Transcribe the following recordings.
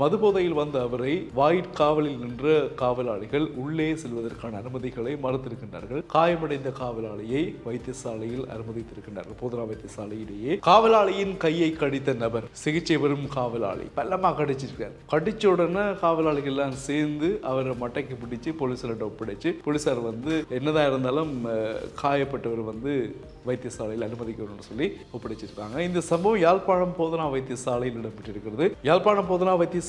மதுபோதையில் வந்த அவரை வாயிற்காவலில் நின்ற காவலாளிகள் உள்ளே செல்வதற்கான அனுமதிகளை மறுத்திருக்கின்றார்கள். காயமடைந்த காவலாளியை வைத்தியசாலையில் அனுமதித்திருக்கின்றார்கள். போதனா வைத்தியசாலையிலேயே காவலாளியின் கையை கடித்த நபர், சிகிச்சை பெறும் காவலாளி பல்லமா கடிச்சிருக்காரு. கடிச்ச உடனே காவலாளிகள் எல்லாம் சேர்ந்து அவரை மட்டைக்கு பிடிச்சு போலீசார்கிட்ட ஒப்படைச்சு, போலீசார் என்னதான் இருந்தாலும் காயப்பட்டவர் வைத்தியசாலையில் அனுமதிக்கணும்னு சொல்லி ஒப்படைச்சிருக்காங்க. இந்த சம்பவம் யாழ்ப்பாணம் போதனா வைத்தியசாலையில் இடம்பெற்றிருக்கிறது. யாழ்ப்பாணம் போதனா வைத்தியசாலையில்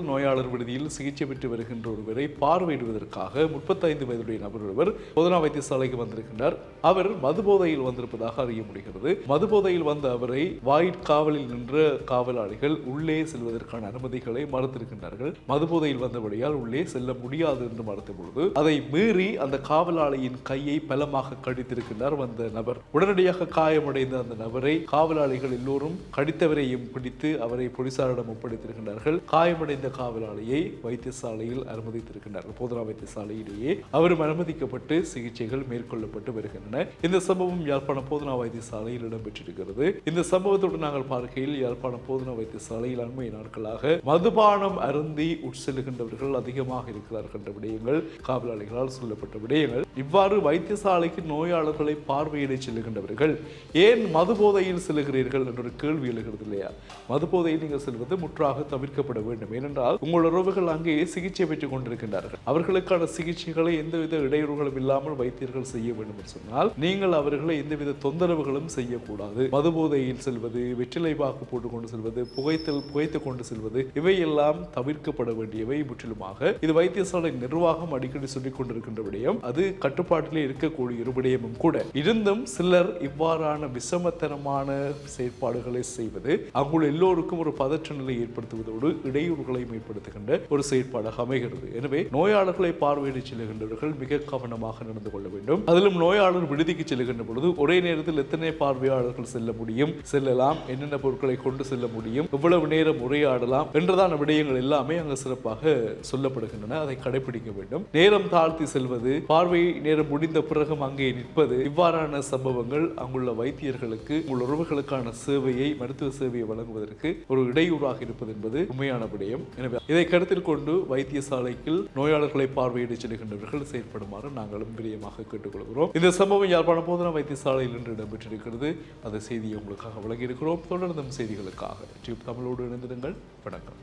நோயாளர் விடுதியில் சிகிச்சை பெற்று வருகின்ற ஒருவரை பார்வையிடுவதற்காக 35 வயதுடைய நபர் ஒருவர் போதனா வைத்தியசாலைக்கு வந்திருக்கின்றார். அவர் மதுபோதையில் வந்திருப்பதாக அறிய முடிகிறது. மதுபோதையில் வந்த அவரை வாயிற்காவலில் நின்ற காவலாளிகள் உள்ளே செல்வதற்கான அனுமதிகளை மறுத்திருக்கின்றார்கள். மதுபோதையில் வந்தபடியால் உள்ளே செல்ல முடியாது என்று மறுத்த பொழுது அதை மீறி அந்த காவலாளியின் கையை பலமாக கடித்திருக்கின்றார் வந்த நபர். உடனடியாக காயமடைந்த அந்த நபரை காவலாளிகள் எல்லோரும் கடித்தவரையும் பிடித்து அவரை போலீசாரிடம் ஒப்படைத்திருக்கின்றார்கள். காயமடைந்த காவலாளியை வைத்தியசாலையில் அனுமதித்திருக்கின்றார்கள். போதனா வைத்தியசாலையிலேயே அவரும் அனுமதிக்கப்பட்டு சிகிச்சைகள் மேற்கொள்ளப்பட்டு வருகின்றன. இந்த சம்பவம் யாழ்ப்பாணம் போதனா வைத்தியசாலையில் இடம்பெற்றிருக்கிறது. இந்த சம்பவத்தோடு நாங்கள் பார்க்கையில் யாழ்ப்பாணம் போதனா வைத்தியசாலையில் அண்மை நாட்களாக மதுபானம் அருந்தி உட்செல்லுகின்றவர்கள் அதிகமாக இருக்கிறார்கள் என்ற விடயங்கள் காவலாளிகளால் சொல்லப்பட்ட விடயங்கள். இவ்வாறு வைத்தியசாலைக்கு நோயாளர்களை பார்வையிட செல்லுகின்றவர்கள் ஏன் மதுபோதையில் செல்லுகிறீர்கள் என்ற ஒரு கேள்வி எழுகிறது இல்லையா? மதுபோதையில் நீங்கள் செல்வது முற்றாக தவிர்க்கப்பட வேண்டும். ஏனென்றால் உங்கள் உறவுகள் அங்கே சிகிச்சை பெற்றுக் கொண்டிருக்கின்றார்கள். அவர்களுக்கான சிகிச்சைகளை எந்தவித இடையூறுகளும் இல்லாமல் வைத்தியர்கள் செய்ய வேண்டும் என்று சொன்னால் நீங்கள் அவர்களை எந்தவித தொந்தரவுகளும் செய்யக்கூடாது. மதுபோதையில் செல்வது, வெற்றிலை பாக்கு போட்டுக் கொண்டு செல்வது, புகைத்துக் கொண்டு செல்வது, இவையெல்லாம் தவிர்க்கப்பட வேண்டியவை முற்றிலுமாக. இது வைத்தியசாலை நிர்வாகம் அடிக்கடி சொல்லிக் கொண்டிருக்கின்ற விடயம். அது கட்டுப்பாட்டிலே இருக்கக்கூடிய ஒரு விடயமும் கூட. இருந்தும் சிலர் இவ்வாறான விஷமத்தனமான செயற்பாடுகளை செய்வது அங்குள்ள எல்லோருக்கும் ஒரு பதற்ற நிலை ஏற்படுத்துவதோடு இடையூறுகளை ஏற்படுத்துகின்ற ஒரு செயற்பாடாக அமைகிறது. எனவே நோயாளர்களை பார்வையிட செல்கின்றவர்கள் மிக கவனமாக நடந்து கொள்ள வேண்டும். அதிலும் நோயாளர் விடுதிக்கு செல்கின்ற பொழுது ஒரே நேரத்தில் எத்தனை பார்வையாளர்கள் செல்ல முடியும், செல்லலாம், என்னென்ன பொருட்களை கொண்டு செல்ல முடியும், எவ்வளவு நேரம் உரையாடலாம் என்றதான விடயங்கள் எல்லாமே அங்கு சிறப்பாக சொல்லப்படுகின்றன. அதை கடைபிடிக்க வேண்டும். நேரம் தாழ்த்தி செல்வது, பார்வை நேரம் முடிந்த பிறகும் அங்கே நிற்பது, இவ்வாறான சம்பவங்கள் அங்குள்ள வைத்தியர்களுக்கு, உங்கள் உறவுகளுக்கான சேவையை, மருத்துவ சேவையை வழங்குவதற்கு ஒரு இடையூறாக இருப்பது என்பது உண்மையான விடயம். எனவே இதை கருத்தில் கொண்டு வைத்தியசாலைக்கு நோயாளர்களை பார்வையிட செல்கின்றவர்கள் செயற்படுமாறு நாங்களும் பிரியமாக கேட்டுக்கொள்கிறோம். இந்த சம்பவம் யாழ்ப்பாணம் போதனா வைத்தியசாலையில் இன்று இடம்பெற்றிருக்கிறது. அந்த செய்தியை உங்களுக்காக வழங்கியிருக்கிறோம். தொடர்ந்தும் செய்திகளுக்காக டியூப் தமிழோடு இணைந்திருங்கள். வணக்கம்.